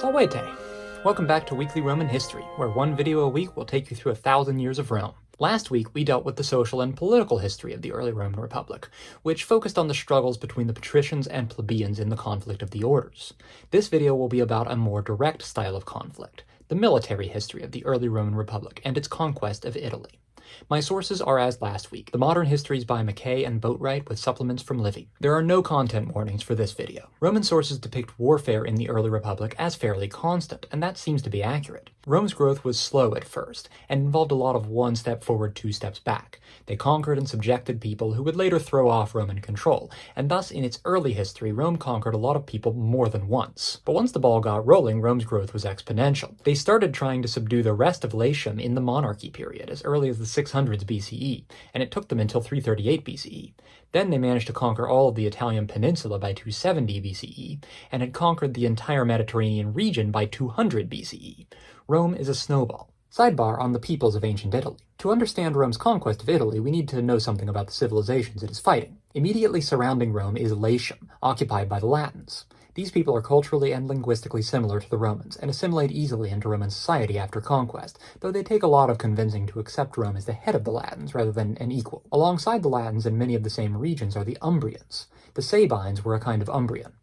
Salvete! Welcome back to Weekly Roman History, where one video a week will take you through 1,000 years of Rome. Last week, we dealt with the social and political history of the early Roman Republic, which focused on the struggles between the patricians and plebeians in the conflict of the orders. This video will be about a more direct style of conflict, the military history of the early Roman Republic and its conquest of Italy. My sources are as last week, the Modern Histories by Mackay and Boatwright with supplements from Livy. There are no content warnings for this video. Roman sources depict warfare in the early Republic as fairly constant, and that seems to be accurate. Rome's growth was slow at first, and involved a lot of one step forward, two steps back. They conquered and subjected people who would later throw off Roman control, and thus in its early history, Rome conquered a lot of people more than once. But once the ball got rolling, Rome's growth was exponential. They started trying to subdue the rest of Latium in the monarchy period, as early as the 600s BCE, and it took them until 338 BCE. Then they managed to conquer all of the Italian peninsula by 270 BCE, and had conquered the entire Mediterranean region by 200 BCE. Rome is a snowball. Sidebar on the peoples of ancient Italy. To understand Rome's conquest of Italy, we need to know something about the civilizations it is fighting. Immediately surrounding Rome is Latium, occupied by the Latins. These people are culturally and linguistically similar to the Romans, and assimilate easily into Roman society after conquest, though they take a lot of convincing to accept Rome as the head of the Latins rather than an equal. Alongside the Latins in many of the same regions are the Umbrians. The Sabines were a kind of Umbrian.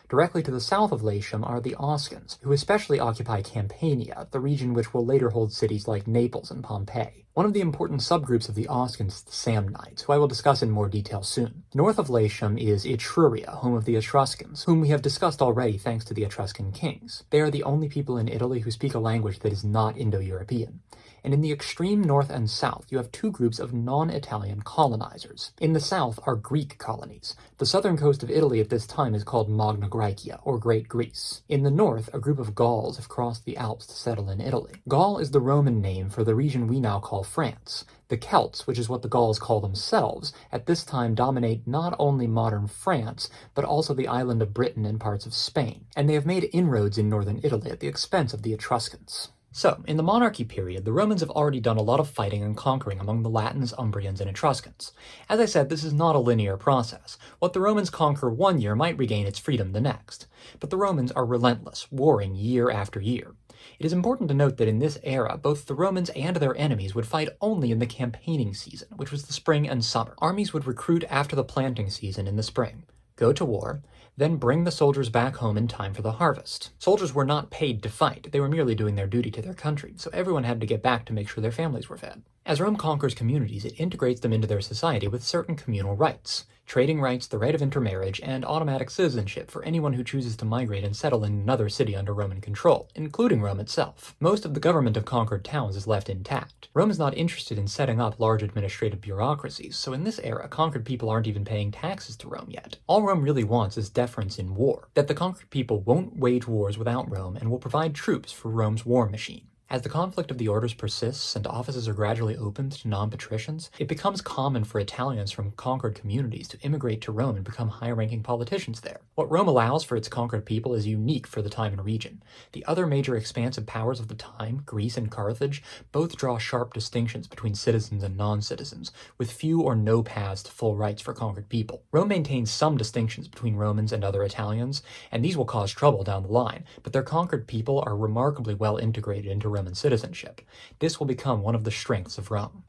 Directly to the south of Latium are the Oscans, who especially occupy Campania, the region which will later hold cities like Naples and Pompeii. One of the important subgroups of the Oscans is the Samnites, who I will discuss in more detail soon. North of Latium is Etruria, home of the Etruscans, whom we have discussed already thanks to the Etruscan kings. They are the only people in Italy who speak a language that is not Indo-European. And in the extreme north and south, you have two groups of non-Italian colonizers. In the south are Greek colonies. The southern coast of Italy at this time is called Magna Graecia, or Great Greece. In the north, a group of Gauls have crossed the Alps to settle in Italy. Gaul is the Roman name for the region we now call France. The Celts, which is what the Gauls call themselves, at this time dominate not only modern France, but also the island of Britain and parts of Spain, and they have made inroads in northern Italy at the expense of the Etruscans. So, in the monarchy period, the Romans have already done a lot of fighting and conquering among the Latins, Umbrians, and Etruscans. As I said, this is not a linear process. What the Romans conquer one year might regain its freedom the next. But the Romans are relentless, warring year after year. It is important to note that in this era, both the Romans and their enemies would fight only in the campaigning season, which was the spring and summer. Armies would recruit after the planting season in the spring, go to war, then bring the soldiers back home in time for the harvest. Soldiers were not paid to fight, they were merely doing their duty to their country, so everyone had to get back to make sure their families were fed. As Rome conquers communities, it integrates them into their society with certain communal rights. Trading rights, the right of intermarriage, and automatic citizenship for anyone who chooses to migrate and settle in another city under Roman control, including Rome itself. Most of the government of conquered towns is left intact. Rome is not interested in setting up large administrative bureaucracies, so in this era, conquered people aren't even paying taxes to Rome yet. All Rome really wants is deference in war, that the conquered people won't wage wars without Rome and will provide troops for Rome's war machine. As the conflict of the orders persists and offices are gradually opened to non-patricians, it becomes common for Italians from conquered communities to immigrate to Rome and become high-ranking politicians there. What Rome allows for its conquered people is unique for the time and region. The other major expansive powers of the time, Greece and Carthage, both draw sharp distinctions between citizens and non-citizens, with few or no paths to full rights for conquered people. Rome maintains some distinctions between Romans and other Italians, and these will cause trouble down the line, but their conquered people are remarkably well integrated into Roman citizenship. This will become one of the strengths of Rome.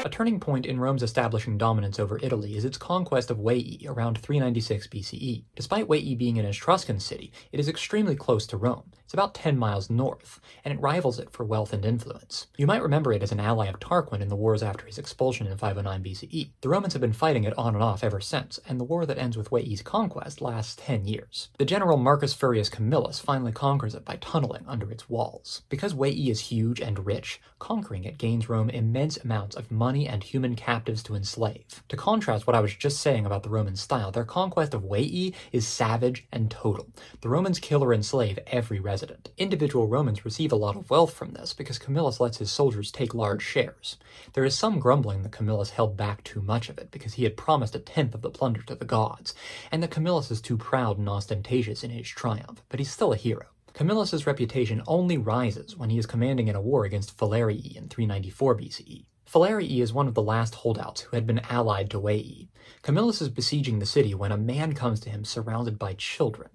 A turning point in Rome's establishing dominance over Italy is its conquest of Veii around 396 BCE. Despite Veii being an Etruscan city, it is extremely close to Rome. It's about 10 miles north, and it rivals it for wealth and influence. You might remember it as an ally of Tarquin in the wars after his expulsion in 509 BCE. The Romans have been fighting it on and off ever since, and the war that ends with Veii's conquest lasts 10 years. The general Marcus Furius Camillus finally conquers it by tunneling under its walls. Because Veii is huge and rich, conquering it gains Rome immense amounts of money and human captives to enslave. To contrast what I was just saying about the Roman style, their conquest of Veii is savage and total. The Romans kill or enslave every resident. Individual Romans receive a lot of wealth from this because Camillus lets his soldiers take large shares. There is some grumbling that Camillus held back too much of it because he had promised a tenth of the plunder to the gods, and that Camillus is too proud and ostentatious in his triumph, but he's still a hero. Camillus' reputation only rises when he is commanding in a war against Falerii in 394 BCE. Falerii is one of the last holdouts who had been allied to Veii. Camillus is besieging the city when a man comes to him surrounded by children.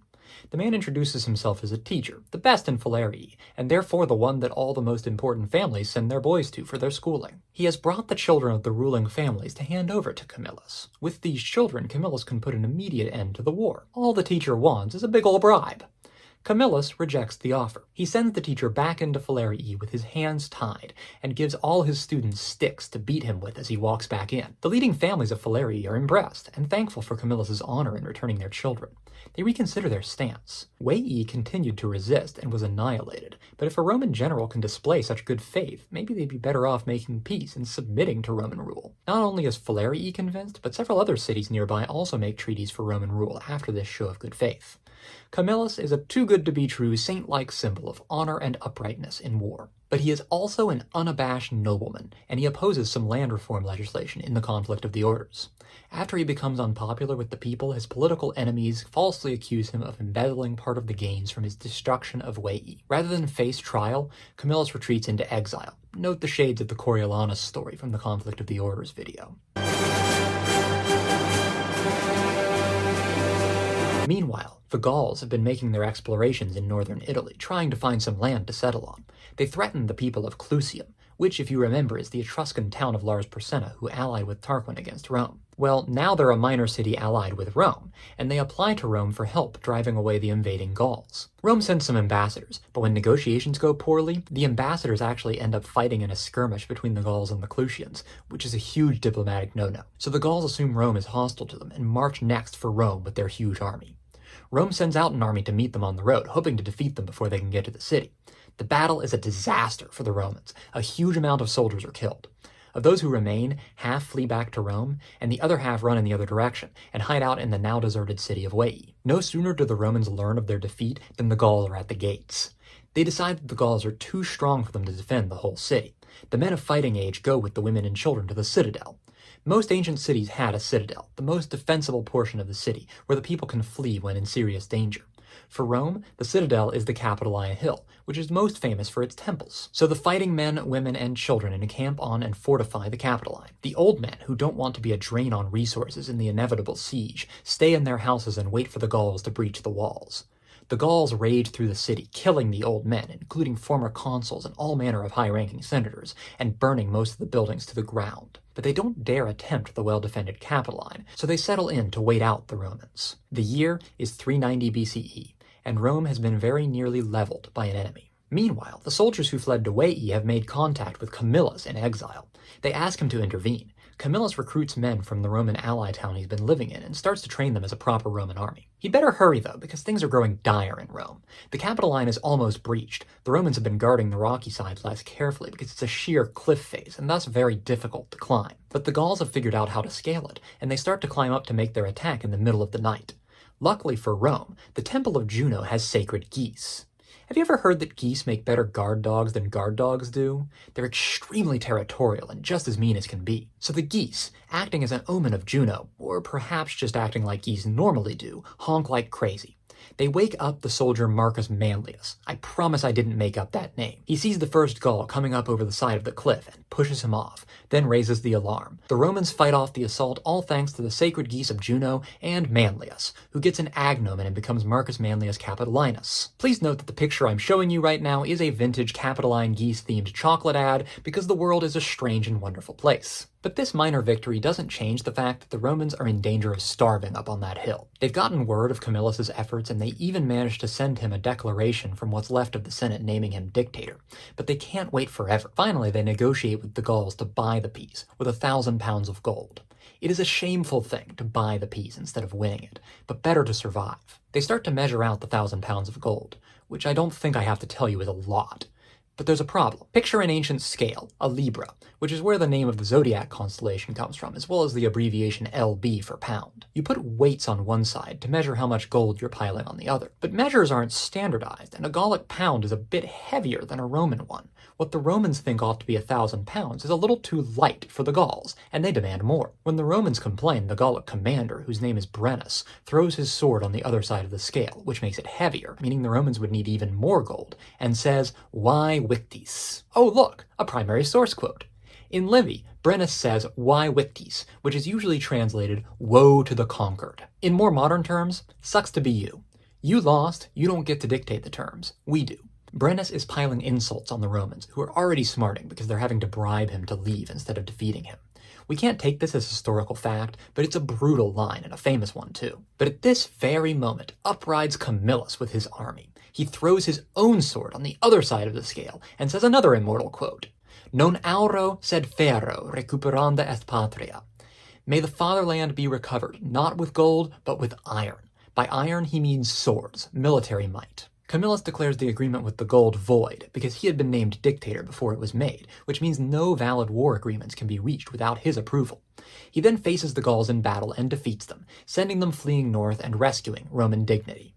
The man introduces himself as a teacher, the best in Falerii, and therefore the one that all the most important families send their boys to for their schooling. He has brought the children of the ruling families to hand over to Camillus. With these children, Camillus can put an immediate end to the war. All the teacher wants is a big ol' bribe. Camillus rejects the offer. He sends the teacher back into Falerii with his hands tied, and gives all his students sticks to beat him with as he walks back in. The leading families of Falerii are impressed, and thankful for Camillus's honor in returning their children. They reconsider their stance. Veii continued to resist and was annihilated, but if a Roman general can display such good faith, maybe they'd be better off making peace and submitting to Roman rule. Not only is Falerii convinced, but several other cities nearby also make treaties for Roman rule after this show of good faith. Camillus is a too-good-to-be-true saint-like symbol of honor and uprightness in war. But he is also an unabashed nobleman, and he opposes some land reform legislation in the conflict of the orders. After he becomes unpopular with the people, his political enemies falsely accuse him of embezzling part of the gains from his destruction of Veii. Rather than face trial, Camillus retreats into exile. Note the shades of the Coriolanus story from the conflict of the orders video. Meanwhile, the Gauls have been making their explorations in northern Italy, trying to find some land to settle on. They threatened the people of Clusium, which, if you remember, is the Etruscan town of Lars Porsena, who allied with Tarquin against Rome. Well, now they're a minor city allied with Rome, and they apply to Rome for help driving away the invading Gauls. Rome sends some ambassadors, but when negotiations go poorly, the ambassadors actually end up fighting in a skirmish between the Gauls and the Clusians, which is a huge diplomatic no-no. So the Gauls assume Rome is hostile to them and march next for Rome with their huge army. Rome sends out an army to meet them on the road, hoping to defeat them before they can get to the city. The battle is a disaster for the Romans. A huge amount of soldiers are killed. Of those who remain, half flee back to Rome, and the other half run in the other direction, and hide out in the now deserted city of Veii. No sooner do the Romans learn of their defeat than the Gauls are at the gates. They decide that the Gauls are too strong for them to defend the whole city. The men of fighting age go with the women and children to the citadel. Most ancient cities had a citadel, the most defensible portion of the city, where the people can flee when in serious danger. For Rome, the citadel is the Capitoline Hill, which is most famous for its temples. So the fighting men, women, and children encamp on and fortify the Capitoline. The old men, who don't want to be a drain on resources in the inevitable siege, stay in their houses and wait for the Gauls to breach the walls. The Gauls rage through the city, killing the old men, including former consuls and all manner of high-ranking senators, and burning most of the buildings to the ground. But they don't dare attempt the well-defended Capitoline, so they settle in to wait out the Romans. The year is 390 BCE, and Rome has been very nearly leveled by an enemy. Meanwhile, the soldiers who fled to Veii have made contact with Camillus in exile. They ask him to intervene. Camillus recruits men from the Roman ally town he's been living in and starts to train them as a proper Roman army. He'd better hurry, though, because things are growing dire in Rome. The Capitoline is almost breached. The Romans have been guarding the rocky sides less carefully because it's a sheer cliff face and thus very difficult to climb. But the Gauls have figured out how to scale it, and they start to climb up to make their attack in the middle of the night. Luckily for Rome, the Temple of Juno has sacred geese. Have you ever heard that geese make better guard dogs than guard dogs do? They're extremely territorial and just as mean as can be. So the geese, acting as an omen of Juno, or perhaps just acting like geese normally do, honk like crazy. They wake up the soldier Marcus Manlius. I promise I didn't make up that name. He sees the first Gaul coming up over the side of the cliff and pushes him off, then raises the alarm. The Romans fight off the assault, all thanks to the sacred geese of Juno and Manlius, who gets an agnomen and becomes Marcus Manlius Capitolinus. Please note that the picture I'm showing you right now is a vintage Capitoline geese-themed chocolate ad, because the world is a strange and wonderful place. But this minor victory doesn't change the fact that the Romans are in danger of starving up on that hill. They've gotten word of Camillus' efforts, and they even managed to send him a declaration from what's left of the Senate naming him dictator. But they can't wait forever. Finally, they negotiate with the Gauls to buy the peace with 1,000 pounds of gold. It is a shameful thing to buy the peace instead of winning it, but better to survive. They start to measure out the 1,000 pounds of gold, which I don't think I have to tell you is a lot. But there's a problem. Picture an ancient scale, a libra, which is where the name of the zodiac constellation comes from, as well as the abbreviation LB for pound. You put weights on one side to measure how much gold you're piling on the other. But measures aren't standardized, and a Gallic pound is a bit heavier than a Roman one. What the Romans think ought to be 1,000 pounds is a little too light for the Gauls, and they demand more. When the Romans complain, the Gallic commander, whose name is Brennus, throws his sword on the other side of the scale, which makes it heavier, meaning the Romans would need even more gold, and says, "Why victis?" Oh look, a primary source quote. In Livy, Brennus says, "Why victis," which is usually translated, "woe to the conquered." In more modern terms, sucks to be you. You lost, you don't get to dictate the terms. We do. Brennus is piling insults on the Romans, who are already smarting because they're having to bribe him to leave instead of defeating him. We can't take this as historical fact, but it's a brutal line and a famous one too. But at this very moment, up rides Camillus with his army. He throws his own sword on the other side of the scale and says another immortal quote, "Non auro sed ferro recuperanda est patria." May the fatherland be recovered, not with gold, but with iron. By iron he means swords, military might. Camillus declares the agreement with the gold void because he had been named dictator before it was made, which means no valid war agreements can be reached without his approval. He then faces the Gauls in battle and defeats them, sending them fleeing north and rescuing Roman dignity.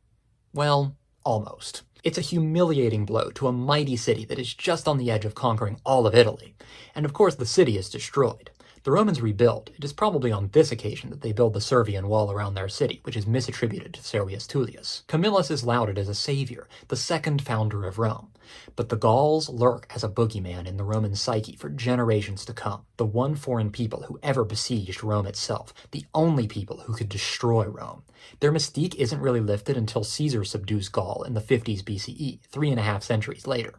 Well, almost. It's a humiliating blow to a mighty city that is just on the edge of conquering all of Italy, and of course the city is destroyed. The Romans rebuild. It is probably on this occasion that they build the Servian wall around their city, which is misattributed to Servius Tullius. Camillus is lauded as a savior, the second founder of Rome. But the Gauls lurk as a boogeyman in the Roman psyche for generations to come. The one foreign people who ever besieged Rome itself, the only people who could destroy Rome. Their mystique isn't really lifted until Caesar subdues Gaul in the 50s BCE, 3.5 centuries later.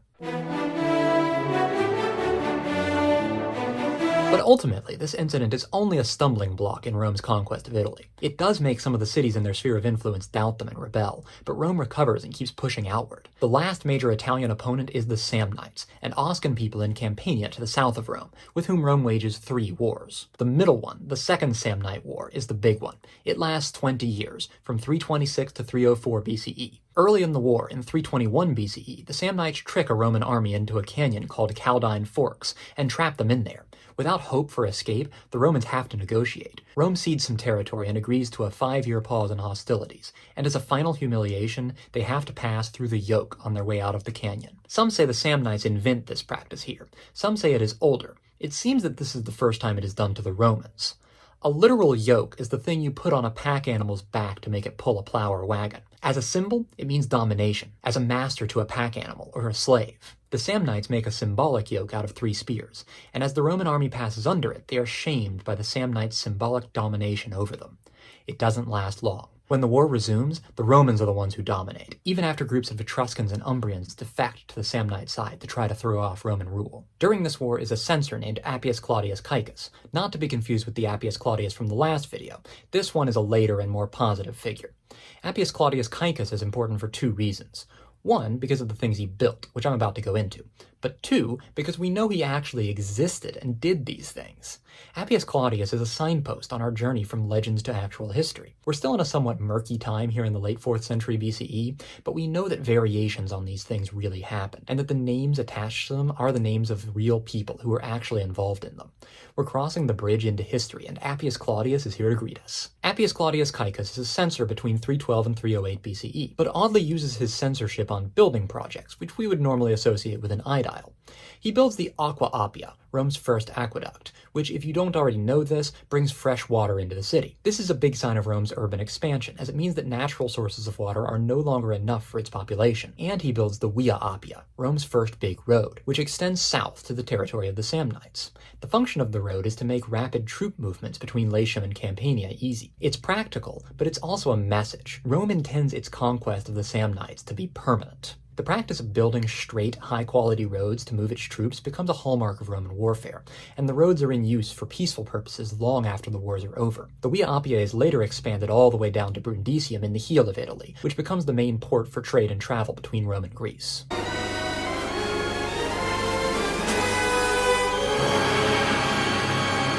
But ultimately, this incident is only a stumbling block in Rome's conquest of Italy. It does make some of the cities in their sphere of influence doubt them and rebel, but Rome recovers and keeps pushing outward. The last major Italian opponent is the Samnites, an Oscan people in Campania to the south of Rome, with whom Rome wages 3 wars. The middle one, the Second Samnite War, is the big one. It lasts 20 years, from 326 to 304 BCE. Early in the war, in 321 BCE, the Samnites trick a Roman army into a canyon called Caudine Forks and trap them in there. Without hope for escape, the Romans have to negotiate. Rome cedes some territory and agrees to a 5-year pause in hostilities, and as a final humiliation, they have to pass through the yoke on their way out of the canyon. Some say the Samnites invent this practice here. Some say it is older. It seems that this is the first time it is done to the Romans. A literal yoke is the thing you put on a pack animal's back to make it pull a plow or wagon. As a symbol, it means domination, as a master to a pack animal or a slave. The Samnites make a symbolic yoke out of 3 spears, and as the Roman army passes under it, they are shamed by the Samnites' symbolic domination over them. It doesn't last long. When the war resumes, the Romans are the ones who dominate, even after groups of Etruscans and Umbrians defect to the Samnite side to try to throw off Roman rule. During this war is a censor named Appius Claudius Caecus, not to be confused with the Appius Claudius from the last video. This one is a later and more positive figure. Appius Claudius Caecus is important for 2 reasons. 1, because of the things he built, which I'm about to go into, but 2, because we know he actually existed and did these things. Appius Claudius is a signpost on our journey from legends to actual history. We're still in a somewhat murky time here in the late 4th century BCE, but we know that variations on these things really happen, and that the names attached to them are the names of real people who were actually involved in them. We're crossing the bridge into history, and Appius Claudius is here to greet us. Appius Claudius Caecus is a censor between 312 and 308 BCE, but oddly uses his censorship on building projects, which we would normally associate with an aedile. He builds the Aqua Appia, Rome's first aqueduct, which, if you don't already know this, brings fresh water into the city. This is a big sign of Rome's urban expansion, as it means that natural sources of water are no longer enough for its population. And he builds the Via Appia, Rome's first big road, which extends south to the territory of the Samnites. The function of the road is to make rapid troop movements between Latium and Campania easy. It's practical, but it's also a message. Rome intends its conquest of the Samnites to be permanent. The practice of building straight, high-quality roads to move its troops becomes a hallmark of Roman warfare, and the roads are in use for peaceful purposes long after the wars are over. The Via Appia is later expanded all the way down to Brundisium in the heel of Italy, which becomes the main port for trade and travel between Rome and Greece.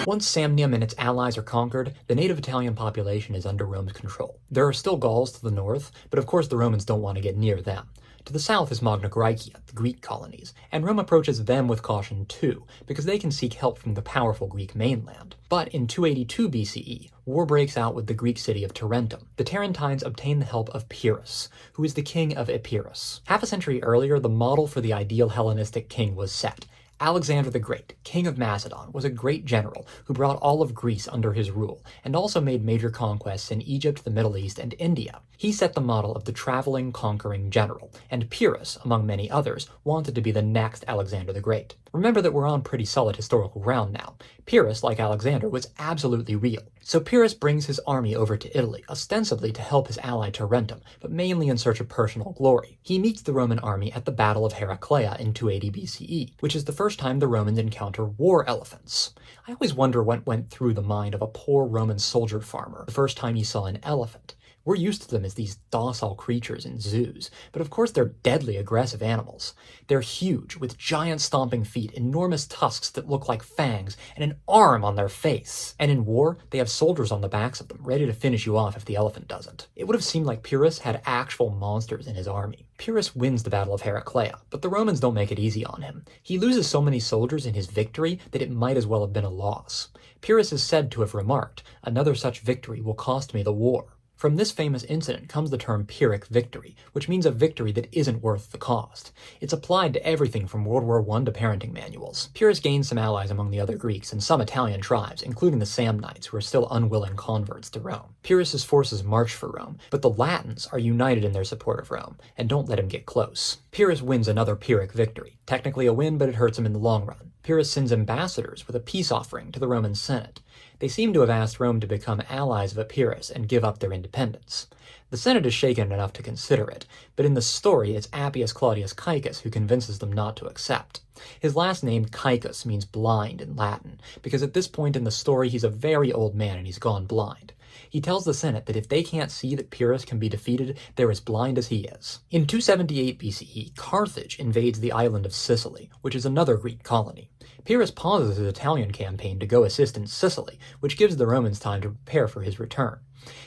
Once Samnium and its allies are conquered, the native Italian population is under Rome's control. There are still Gauls to the north, but of course the Romans don't want to get near them. To the south is Magna Graecia, the Greek colonies, and Rome approaches them with caution too, because they can seek help from the powerful Greek mainland. But in 282 BCE, war breaks out with the Greek city of Tarentum. The Tarentines obtain the help of Pyrrhus, who is the king of Epirus. Half a century earlier, the model for the ideal Hellenistic king was set. Alexander the Great, king of Macedon, was a great general who brought all of Greece under his rule, and also made major conquests in Egypt, the Middle East, and India. He set the model of the traveling, conquering general, and Pyrrhus, among many others, wanted to be the next Alexander the Great. Remember that we're on pretty solid historical ground now. Pyrrhus, like Alexander, was absolutely real. So Pyrrhus brings his army over to Italy, ostensibly to help his ally Tarentum, but mainly in search of personal glory. He meets the Roman army at the Battle of Heraclea in 280 BCE, which is the first time the Romans encounter war elephants. I always wonder what went through the mind of a poor Roman soldier farmer the first time he saw an elephant. We're used to them as these docile creatures in zoos, but of course they're deadly aggressive animals. They're huge, with giant stomping feet, enormous tusks that look like fangs, and an arm on their face. And in war, they have soldiers on the backs of them, ready to finish you off if the elephant doesn't. It would have seemed like Pyrrhus had actual monsters in his army. Pyrrhus wins the Battle of Heraclea, but the Romans don't make it easy on him. He loses so many soldiers in his victory that it might as well have been a loss. Pyrrhus is said to have remarked, "Another such victory will cost me the war." From this famous incident comes the term Pyrrhic victory, which means a victory that isn't worth the cost. It's applied to everything from World War I to parenting manuals. Pyrrhus gained some allies among the other Greeks and some Italian tribes, including the Samnites, who are still unwilling converts to Rome. Pyrrhus's forces march for Rome, but the Latins are united in their support of Rome, and don't let him get close. Pyrrhus wins another Pyrrhic victory. Technically a win, but it hurts him in the long run. Pyrrhus sends ambassadors with a peace offering to the Roman Senate. They seem to have asked Rome to become allies of Epirus and give up their independence. The Senate is shaken enough to consider it, but in the story it's Appius Claudius Caecus who convinces them not to accept. His last name, Caecus, means blind in Latin, because at this point in the story he's a very old man and he's gone blind. He tells the Senate that if they can't see that Pyrrhus can be defeated, they're as blind as he is. In 278 BCE, Carthage invades the island of Sicily, which is another Greek colony. Pyrrhus pauses his Italian campaign to go assist in Sicily, which gives the Romans time to prepare for his return.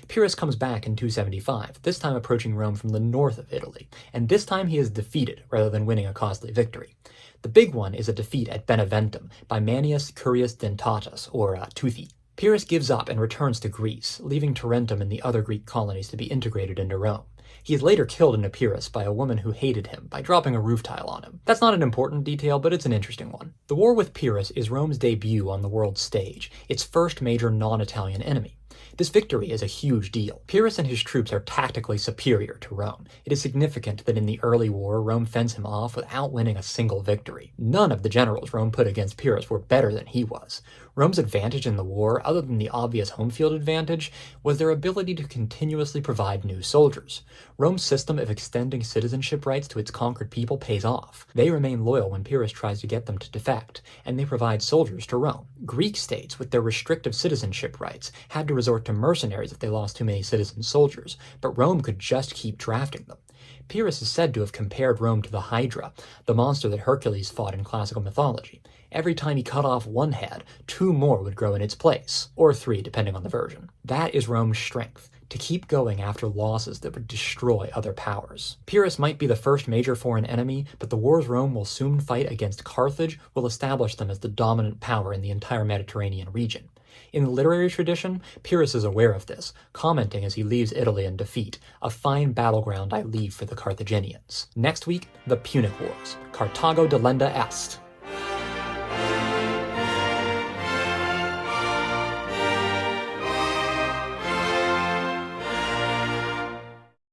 Pyrrhus comes back in 275, this time approaching Rome from the north of Italy, and this time he is defeated rather than winning a costly victory. The big one is a defeat at Beneventum by Manius Curius Dentatus, or Toothy. Pyrrhus gives up and returns to Greece, leaving Tarentum and the other Greek colonies to be integrated into Rome. He is later killed in Epirus by a woman who hated him by dropping a roof tile on him. That's not an important detail, but it's an interesting one. The war with Pyrrhus is Rome's debut on the world stage, its first major non-Italian enemy. This victory is a huge deal. Pyrrhus and his troops are tactically superior to Rome. It is significant that in the early war, Rome fends him off without winning a single victory. None of the generals Rome put against Pyrrhus were better than he was. Rome's advantage in the war, other than the obvious home field advantage, was their ability to continuously provide new soldiers. Rome's system of extending citizenship rights to its conquered people pays off. They remain loyal when Pyrrhus tries to get them to defect, and they provide soldiers to Rome. Greek states, with their restrictive citizenship rights, had to resort to mercenaries if they lost too many citizen soldiers, but Rome could just keep drafting them. Pyrrhus is said to have compared Rome to the Hydra, the monster that Hercules fought in classical mythology. Every time he cut off one head, 2 more would grow in its place, or 3 depending on the version. That is Rome's strength, to keep going after losses that would destroy other powers. Pyrrhus might be the first major foreign enemy, but the wars Rome will soon fight against Carthage will establish them as the dominant power in the entire Mediterranean region. In the literary tradition, Pyrrhus is aware of this, commenting as he leaves Italy in defeat, "A fine battleground I leave for the Carthaginians." Next week, the Punic Wars, Carthago delenda est.